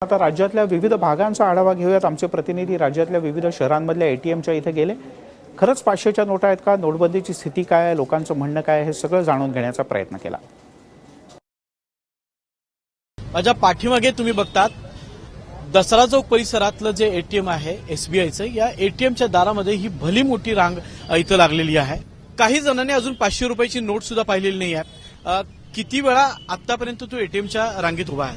आता राज्यातल्या विविध भागांचा आढावा घेऊयात। आमचे प्रतिनिधी राज्यातल्या विविध शहरांमधल्या एटीएमच्या इथे गेले। खरंच 500च्या नोटा आहेत का, नोटबंदीची स्थिती काय आहे, लोकांचं म्हणणं काय आहे, हे सगळं जाणून घेण्याचा प्रयत्न केला। माझ्या पाठीमागे तुम्ही बघतात दसरा चौक परिसरातलं जे एटीएम आहे एसबीआयचं, या एटीएमच्या दारामध्ये ही भली मोठी रांग इथं लागलेली आहे। काही जणांनी अजून 500 रुपयाची नोट सुद्धा पाहिलेली नाही आहे। किती वेळा आतापर्यंत तू एटीएमच्या रांगेत उभा आहे?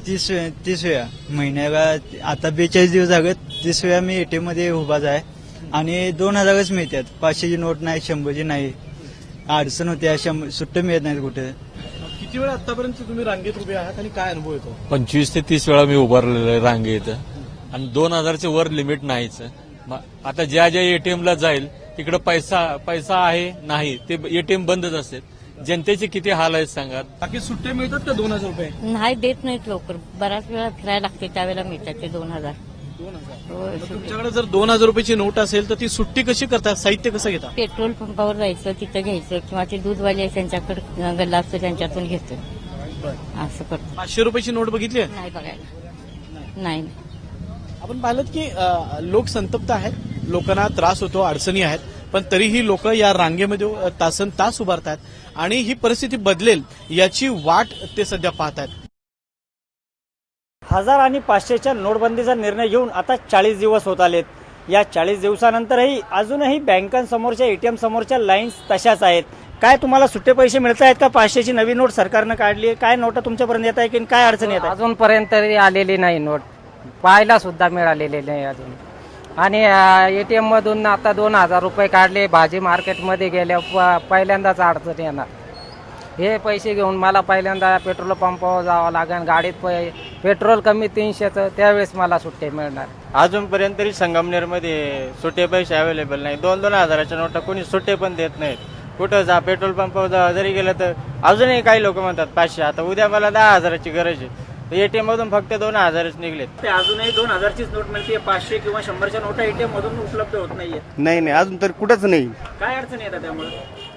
30 वेळा महिन्याला। आता 42 दिवस झाले 30 वेळा मी एटीएम मध्ये उभाच आहे आणि 2000च मिळतात। 500ची नोट नाही, 100ची नाही। अडचण होते, सुट्टे मिळत नाहीत कुठे। किती वेळा आतापर्यंत तुम्ही रांगेत उभे आहात आणि काय अनुभव येतो? 25 ते 30 वेळा मी उभारलेलो आहे रांगेत आणि 2000चे वर लिमिट नाहीच। आता ज्या ज्या एटीएमला जाईल तिकडे पैसा आहे नाही, ते एटीएम बंदच असते। जनतेचे किती हाल आहेत सांगा। बाकी सुट्टे मिळतात का 2000 रुपये? नाही, देत नाहीत लवकर। बराच वेळा फिरायला लागते, त्यावेळेला मिळतात ते 2000। तुमच्याकडे जर 2000 रुपयाची नोट असेल तर ती सुट्टी कशी करतात, साहित्य कसं घेता? पेट्रोल पंपावर जायचं, तिथं घ्यायचं, किंवा ते दूधवाले त्यांच्याकडे गल्ला असतो त्यांच्यातून घेतो, असं करतो। 500 रुपयाची नोट बघितली आहे? नाही बघायला, नाही। आपण पाहिलं की लोक संतप्त आहेत, लोकांना त्रास होतो, अडचणी आहेत, पण तरीही लोक या रांगेमध्ये तासन तास उभारतात आणि ही परिस्थिती बदलेल याची वाट ते सध्या पाहत आहेत। 1000 आणि 500च्या नोटबंदीचा निर्णय घेऊन आता 40 दिवस होत आलेत। या 40 दिवसानंतरही अजूनही बँकांसमोरच्या एटीएम समोरच्या लाईन्स तशाच आहेत। काय तुम्हाला सुट्टे पैसे मिळत आहेत का? 500ची नवी नोट सरकारनं काढली आहे, काय नोटा तुमच्यापर्यंत येत आहे की काय अडचण येत आहे? अजूनपर्यंत तरी आलेली नाही नोट, पाहायला सुद्धा मिळालेली नाही अजून। आणि एटीएम मधून आता 2000 रुपये काढले, भाजी मार्केटमध्ये गेल्या पहिल्यांदाच अडचण येणार। हे पैसे घेऊन मला पहिल्यांदा पेट्रोल पंपावर जावं लागेल, गाडीत पेट्रोल कमी 300चं, त्यावेळेस मला सुट्टे मिळणार। अजूनपर्यंत तरी संगमनेरमध्ये सुट्टे पैसे अवेलेबल नाही। 2-2 हजाराच्या नोटा कोणी सुट्टे पण देत नाहीत। कुठं जा, पेट्रोल पंपावर जरी गेलं तर अजूनही काही लोक म्हणतात 500। आता उद्या मला 10,000ची गरज आहे, एटीएम मधून फक्त 2000च निघलेत। ते अजूनही 2000चीच नोट मिळते, 500 किंवा 100च्या नोटा एटीएम मधून उपलब्ध होत नाहीये। नाही अजून तरी कुठंच नाही। काय अडचण येतात त्यामुळे?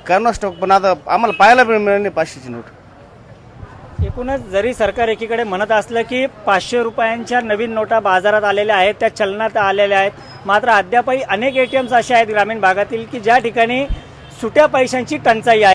कारण स्टॉक पण आता आम्हाला पाहायला पण मिळाली नाही 500ची नोट। एकूणच जरी सरकार एकीकडे म्हणत असलं की 500 रुपयांच्या नवीन नोटा बाजारात आलेल्या आहेत, त्या चलनात आलेल्या आहेत, मात्र अद्यापही अनेक एटीएम्स असे आहेत ग्रामीण भागातील की ज्या ठिकाणी सुट्या पैशांची टंचाई आहे।